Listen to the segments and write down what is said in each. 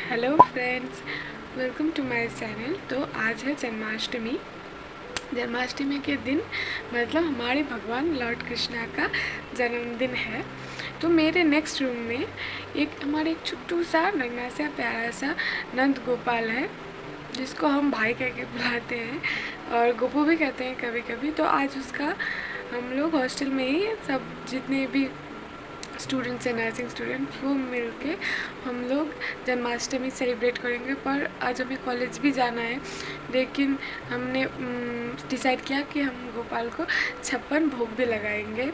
Hello friends, welcome to my channel. तो आज है जन्माष्टमी। जन्माष्टमी के दिन मतलब हमारे भगवान लॉर्ड कृष्णा का जन्मदिन है। तो मेरे नेक्स्ट रूम में हमारे एक छोटू सा नन्हा सा प्यारा सा नंद गोपाल है, जिसको हम भाई कह के बुलाते हैं और गोपू भी कहते हैं कभी कभी। तो आज उसका हम लोग हॉस्टल में ही सब जितने भी स्टूडेंट्स हैं, नर्सिंग स्टूडेंट, वो मिल के हम लोग जन्माष्टमी सेलिब्रेट करेंगे। पर आज हमें कॉलेज भी जाना है, लेकिन हमने डिसाइड किया कि हम गोपाल को 56 भोग भी लगाएंगे।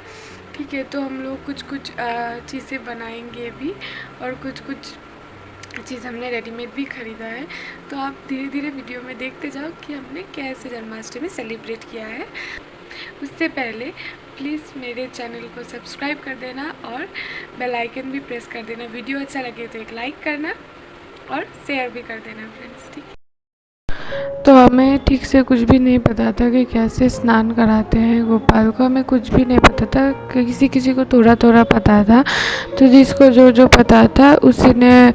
ठीक है, तो हम लोग कुछ चीज़ें बनाएंगे भी और कुछ चीज़ हमने रेडीमेड भी ख़रीदा है। तो आप धीरे धीरे वीडियो में देखते जाओ कि हमने कैसे जन्माष्टमी सेलिब्रेट किया है। उससे पहले प्लीज़ मेरे चैनल को सब्सक्राइब कर देना और बेल आइकन भी प्रेस कर देना। वीडियो अच्छा लगे तो एक लाइक करना और शेयर भी कर देना फ्रेंड्स। ठीक है, तो हमें ठीक से कुछ भी नहीं पता था कि कैसे स्नान कराते हैं गोपाल को। हमें कुछ भी नहीं पता था, किसी को थोड़ा पता था। तो जिसको जो पता था उसी ने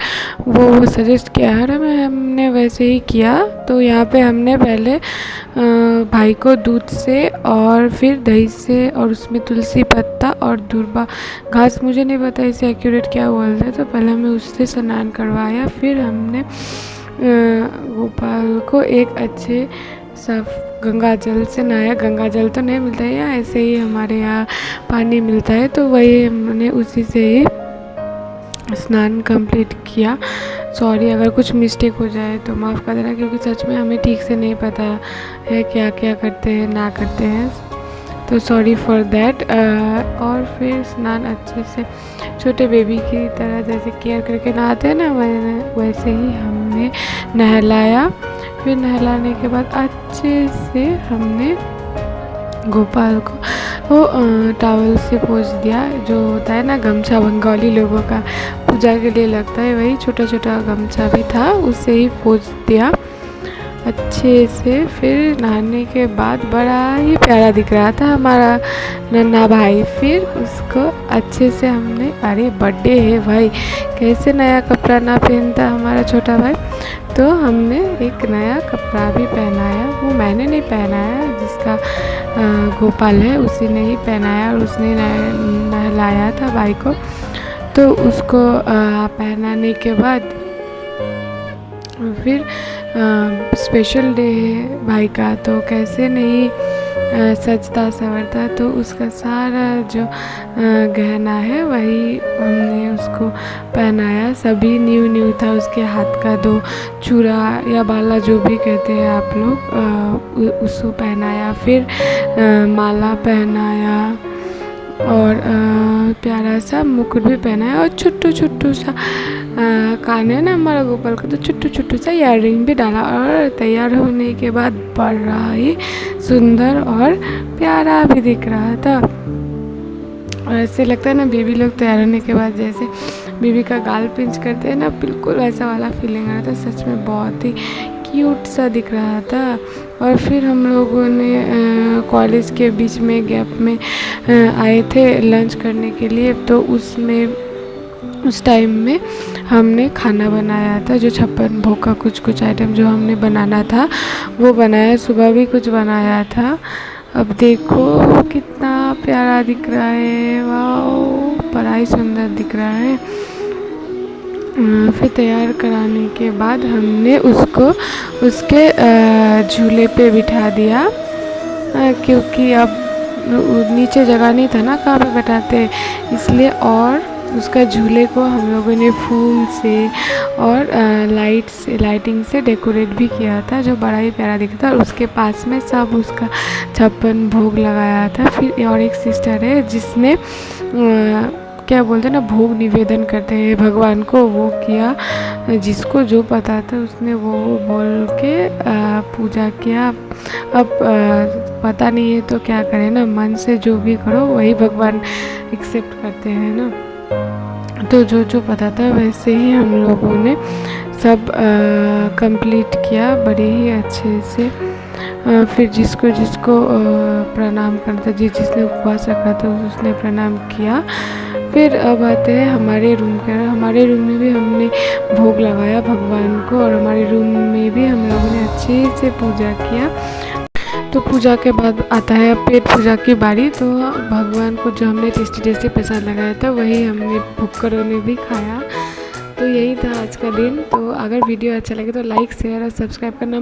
वो सजेस्ट किया और हमने वैसे ही किया। तो यहाँ पे हमने पहले भाई को दूध से और फिर दही से और उसमें तुलसी पत्ता और दूर्वा घास, मुझे नहीं पता इसे एक्यूरेट क्या बोलते हैं, तो पहले हमें उससे स्नान करवाया। फिर हमने गोपाल को एक अच्छे साफ गंगा जल से नहाया। गंगा जल तो नहीं मिलता है यहाँ, ऐसे ही हमारे यहाँ पानी मिलता है, तो वही हमने उसी से ही स्नान कंप्लीट किया। सॉरी अगर कुछ मिस्टेक हो जाए तो माफ़ कर देना, क्योंकि सच में हमें ठीक से नहीं पता है क्या क्या करते हैं ना करते हैं, तो सॉरी फॉर दैट। और फिर स्नान अच्छे से छोटे बेबी की तरह जैसे केयर करके नहाते हैं ना, वैसे ही हमने नहलाया। फिर नहलाने के बाद अच्छे से हमने गोपाल को वो टॉवल से पोंछ दिया। जो होता है ना गमछा, बंगाली लोगों का पूजा के लिए लगता है, वही छोटा गमछा भी था, उससे ही पोंछ दिया अच्छे से। फिर नहाने के बाद बड़ा ही प्यारा दिख रहा था हमारा नन्हा भाई। फिर उसको अच्छे से हमने, अरे बर्थडे है भाई, कैसे नया कपड़ा ना पहनता हमारा छोटा भाई, तो हमने एक नया कपड़ा भी पहनाया। वो मैंने नहीं पहनाया, जिसका गोपाल है उसी ने ही पहनाया और उसने नहलाया था भाई को। तो उसको पहनाने के बाद फिर स्पेशल डे है भाई का, तो कैसे नहीं सजता संवरता। तो उसका सारा जो गहना है वही हमने उसको पहनाया। सभी न्यू था। उसके हाथ का 2 चूड़ा या बाला जो भी कहते हैं आप लोग, उसको पहनाया। फिर माला पहनाया और प्यारा सा मुकुट भी पहनाया और छोटू सा कान है ना हमारा गोपाल का, तो छोटू सा ईयर रिंग भी डाला। और तैयार होने के बाद बड़ा ही सुंदर और प्यारा भी दिख रहा था। और ऐसे लगता है ना बेबी लोग तैयार होने के बाद जैसे बेबी का गाल पिंच करते हैं ना, बिल्कुल वैसा वाला फीलिंग आ रहा था। सच में बहुत ही क्यूट सा दिख रहा था। और फिर हम लोगों ने कॉलेज के बीच में गैप में आए थे लंच करने के लिए, तो उस टाइम में हमने खाना बनाया था, जो 56 भोग का कुछ आइटम जो हमने बनाना था वो बनाया। सुबह भी कुछ बनाया था। अब देखो कितना प्यारा दिख रहा है, वाह बड़ा ही सुंदर दिख रहा है। फिर तैयार कराने के बाद हमने उसको उसके झूले पे बिठा दिया, क्योंकि अब नीचे जगह नहीं था ना कहाँ पे बैठाते, इसलिए। और उसका झूले को हम लोगों ने फूल से और लाइटिंग से डेकोरेट भी किया था, जो बड़ा ही प्यारा दिखा था। और उसके पास में सब उसका 56 भोग लगाया था। फिर और एक सिस्टर है जिसने क्या बोलते हैं ना, भोग निवेदन करते हैं भगवान को, वो किया। जिसको जो पता था उसने वो बोल के पूजा किया। अब पता नहीं है तो क्या करें ना, मन से जो भी करो वही भगवान एक्सेप्ट करते हैं ना। तो जो जो पता था वैसे ही हम लोगों ने सब कंप्लीट किया बड़े ही अच्छे से। फिर जिसको जिसको प्रणाम करता, जिसने उपवास रखा था उसने प्रणाम किया। फिर अब आते हैं हमारे रूम के। हमारे रूम में भी हमने भोग लगाया भगवान को, और हमारे रूम में भी हम लोगों ने अच्छे से पूजा किया। तो पूजा के बाद आता है पेट पूजा की बारी। तो भगवान को जो हमने टेस्टी टेस्टी प्रसाद लगाया था वही हमने भूखरों ने भी खाया। तो यही था आज का दिन। तो अगर वीडियो अच्छा लगे तो लाइक शेयर और सब्सक्राइब करना